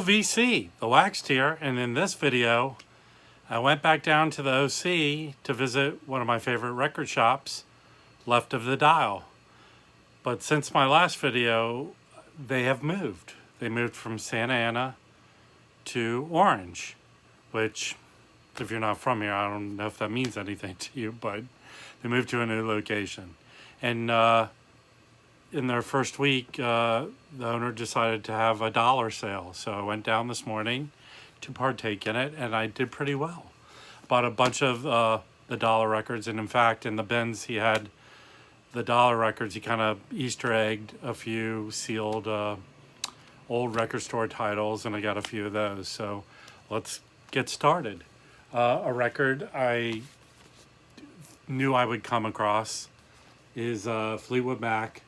Hello VC, the Waxed here, and in this video I went back down to the OC to visit one of my favorite record shops, Left of the Dial. But since my last video, they have moved. They moved from Santa Ana to Orange, which, if you're not from here, I don't know if that means anything to you, but they moved to a new location. And in their first week, the owner decided to have a dollar sale. So I went down this morning to partake in it, and I did pretty well. Bought a bunch of the dollar records, and in fact, in the bins he had the dollar records. He kind of Easter egged a few sealed old record store titles, and I got a few of those. So let's get started. A record I knew I would come across is Fleetwood Mac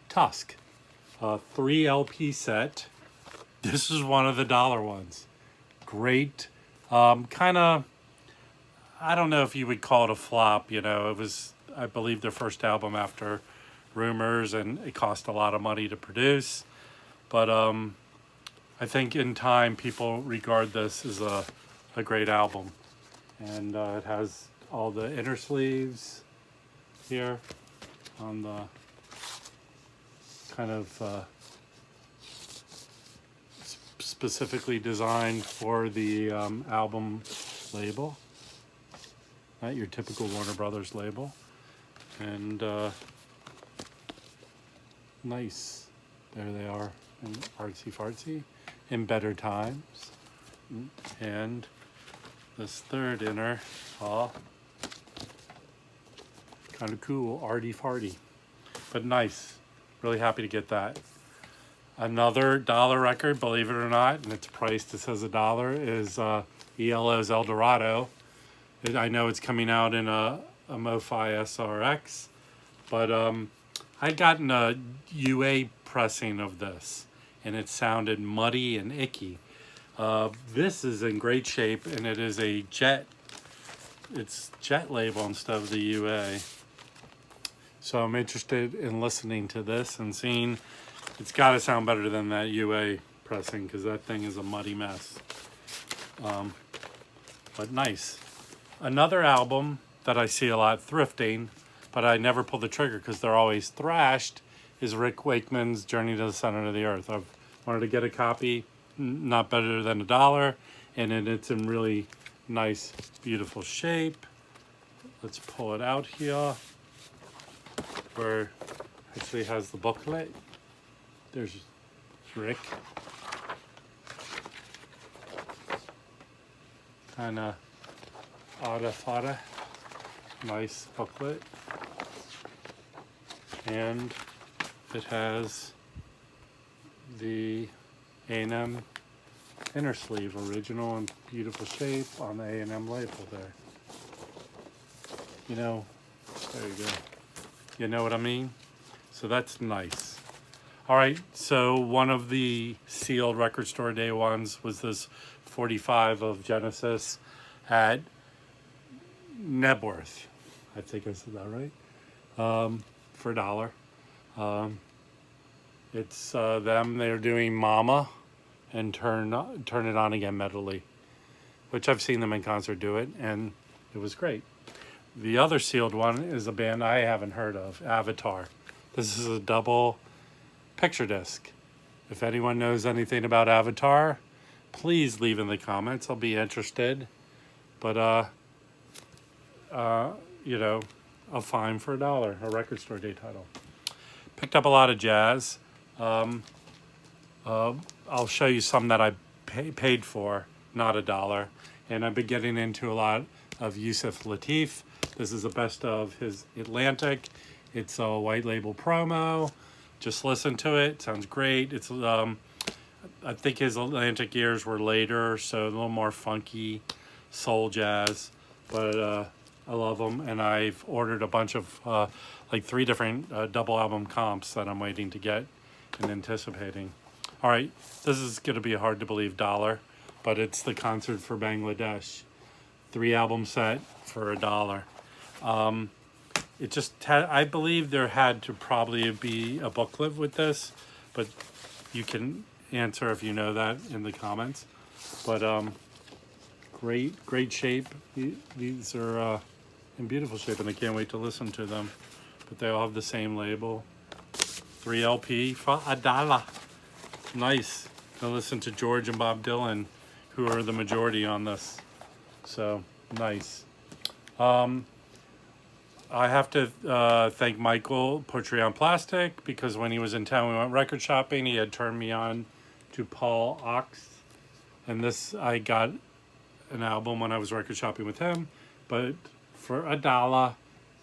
Tusk, a 3 LP set. This is one of the dollar ones. Great, kind of, I don't know if you would call it a flop. You know, it was, I believe, their first album after Rumors, and it cost a lot of money to produce. But I think in time people regard this as a great album. And it has all the inner sleeves here on the kind of specifically designed for the album label, not your typical Warner Brothers label. And nice, there they are, in artsy fartsy, in better times. And this third inner, kind of cool, arty farty, but nice. Really happy to get that. Another dollar record, believe it or not, and it's priced, it says $1, is ELO's Eldorado. I know it's coming out in a MoFi SRX, but I'd gotten a UA pressing of this, and it sounded muddy and icky. This is in great shape, and it is a jet. It's jet label instead of the UA. So I'm interested in listening to this and seeing, it's got to sound better than that UA pressing, because that thing is a muddy mess. But nice. Another album that I see a lot thrifting, but I never pull the trigger because they're always thrashed, is Rick Wakeman's Journey to the Center of the Earth. I've wanted to get a copy, not better than $1, and it's in really nice, beautiful shape. Let's pull it out here, where it actually has the booklet. There's Rick. Kind of fada. Nice booklet. And it has the A&M inner sleeve, original and beautiful shape on the A&M label there. You know, there you go. You know what I mean? So that's nice. All right, so one of the sealed record store day ones was this 45 of Genesis at Nebworth. I think I said that right. For $1. It's them. They're doing Mama and Turn It On Again medley, which I've seen them in concert do it, and it was great. The other sealed one is a band I haven't heard of, Avatar. This is a double picture disc. If anyone knows anything about Avatar, please leave in the comments. I'll be interested. But, you know, a fine for $1, a record store day title. Picked up a lot of jazz. I'll show you some that I paid for, not $1. And I've been getting into a lot of Yusuf Lateef. This is the best of his Atlantic. It's a white label promo. Just listen to it. Sounds great. It's I think his Atlantic years were later, so a little more funky soul jazz. But I love them, and I've ordered a bunch of like 3 different double album comps that I'm waiting to get and anticipating. All right, this is going to be a hard to believe $1, but it's the Concert for Bangladesh. 3 album set for $1. It just had, I believe there had to probably be a booklet with this, but you can, answer if you know that in the comments. But great shape. These are in beautiful shape, and I can't wait to listen to them. But they all have the same label. 3 LP for $1. Nice. Gonna listen to George and Bob Dylan, who are the majority on this. So nice. I have to thank Michael Poetry on Plastic, because when he was in town, we went record shopping. He had turned me on to Paul Ox, and this, I got an album when I was record shopping with him, but for $1,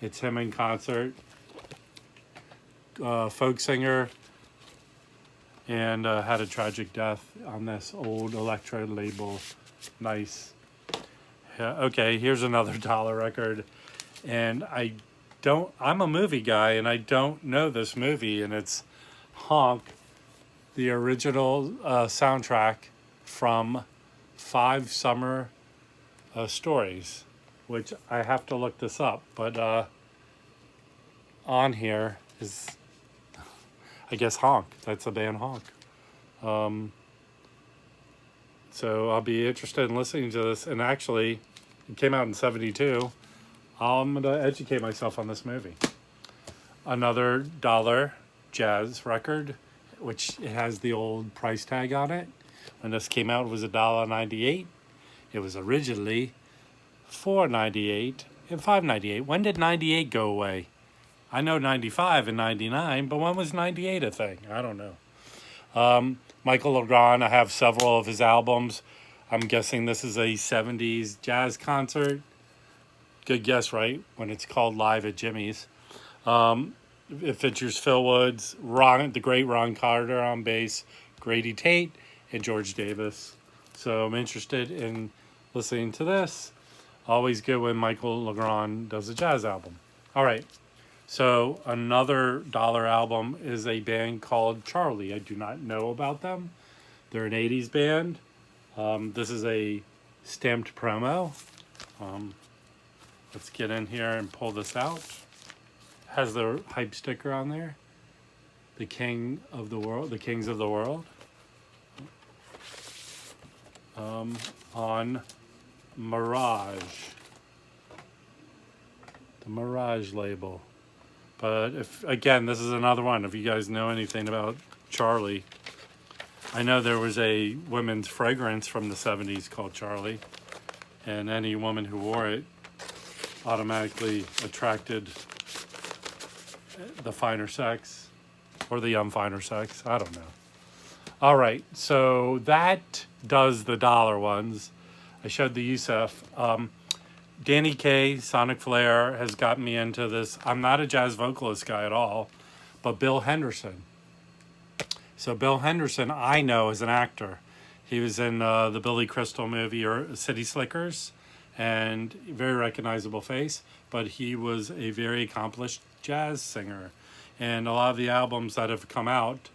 it's him in concert, folk singer, and had a tragic death on this old Elektra label. Nice. Okay, here's another $1 record. And I'm a movie guy, and I don't know this movie, and it's Honk, the original soundtrack from 5 Summer Stories, which I have to look this up, but on here is, I guess, Honk. That's the band Honk. So I'll be interested in listening to this, and actually, it came out in '72. I'm going to educate myself on this movie. Another $1 jazz record, which has the old price tag on it. When this came out, it was $1.98. It was originally $4.98 and $5.98. When did 98 go away? I know 95 and 99, but when was 98 a thing? I don't know. Michael Legrand, I have several of his albums. I'm guessing this is a 70s jazz concert. Good guess, right? When it's called Live at Jimmy's. It features Phil Woods, the great Ron Carter on bass, Grady Tate, and George Davis. So I'm interested in listening to this. Always good when Michael Legrand does a jazz album. All right. So another $1 album is a band called Charlie. I do not know about them. They're an 80s band. This is a stamped promo. Let's get in here and pull this out. Has the hype sticker on there. The King of the World, the Kings of the World. On Mirage. The Mirage label. But if, again, this is another one. If you guys know anything about Charlie, I know there was a women's fragrance from the 70s called Charlie, and any woman who wore it automatically attracted the finer sex, or the finer sex. I don't know. All right, so that does the $1 ones. I showed the Yusef. Danny Kaye, Sonic Flair, has gotten me into this. I'm not a jazz vocalist guy at all, but Bill Henderson. So Bill Henderson, I know as an actor. He was in the Billy Crystal movie, or City Slickers, and very recognizable face, but he was a very accomplished jazz singer. And a lot of the albums that have come out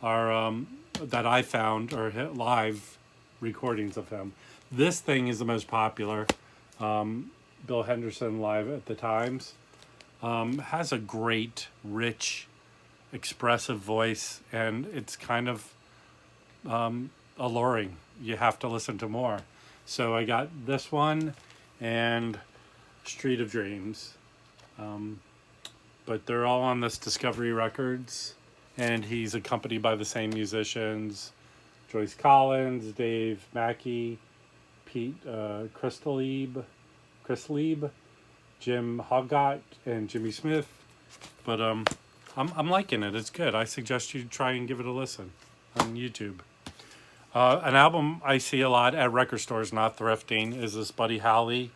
are, that I found, are live recordings of him. This thing is the most popular. Bill Henderson live at the Times. Has a great, rich, expressive voice, and it's kind of alluring. You have to listen to more. So I got this one and Street of Dreams. But they're all on this Discovery Records, and he's accompanied by the same musicians: Joyce Collins, Dave Mackey, Pete Chris Lieb, Jim Hoggott, and Jimmy Smith. But I'm liking it. It's good. I suggest you try and give it a listen on YouTube. An album I see a lot at record stores, not thrifting, is this Buddy Holly,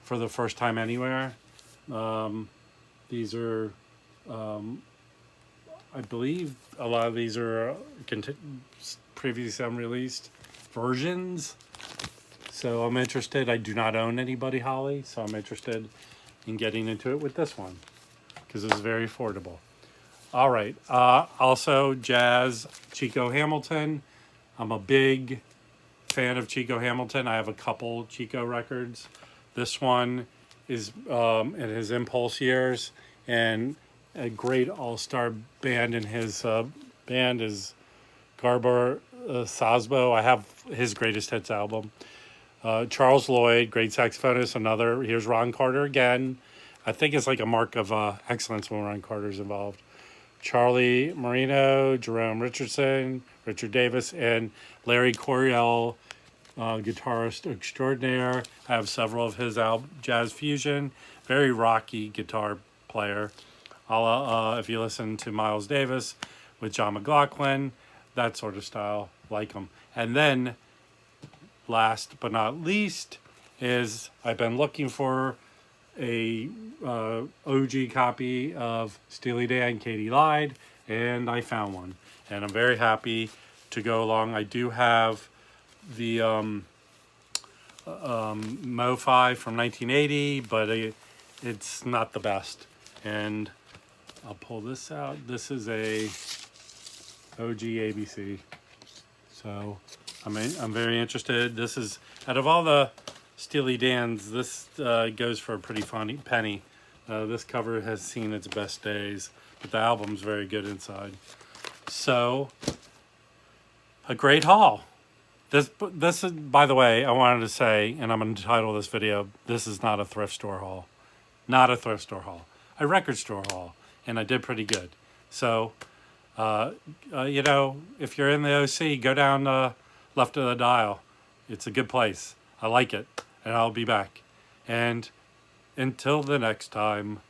For the First Time Anywhere. These are, I believe a lot of these are previously unreleased versions. So I'm interested. I do not own any Buddy Holly, so I'm interested in getting into it with this one, because it's very affordable. All right. Also, jazz, Chico Hamilton. I'm a big fan of Chico Hamilton. I have a couple Chico records. This one is in his Impulse years, and a great all-star band in his band is Garber Sosbo. I have his greatest hits album. Charles Lloyd, great saxophonist. Another. Here's Ron Carter again. I think it's like a mark of excellence when Ron Carter's involved. Charlie Marino, Jerome Richardson, Richard Davis, and Larry Coryell, guitarist extraordinaire. I have several of his jazz fusion, very rocky guitar player. If you listen to Miles Davis with John McLaughlin, that sort of style, like him. And then, last but not least, is I've been looking for a OG copy of Steely Dan, Katie Lied, and I found one. And I'm very happy to go along. I do have the Mo-Fi from 1980, but it's not the best. And I'll pull this out. This is a OG ABC. So I'm very interested. This is, out of all the Steely Dan's, this goes for a pretty funny penny. This cover has seen its best days, but the album's very good inside. So, a great haul. This is, by the way, I wanted to say, and I'm going to title this video, this is not a thrift store haul. Not a thrift store haul. A record store haul. And I did pretty good. So, you know, if you're in the OC, go down left of the dial. It's a good place. I like it. And I'll be back. And until the next time,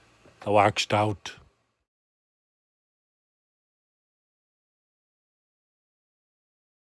I waxed out.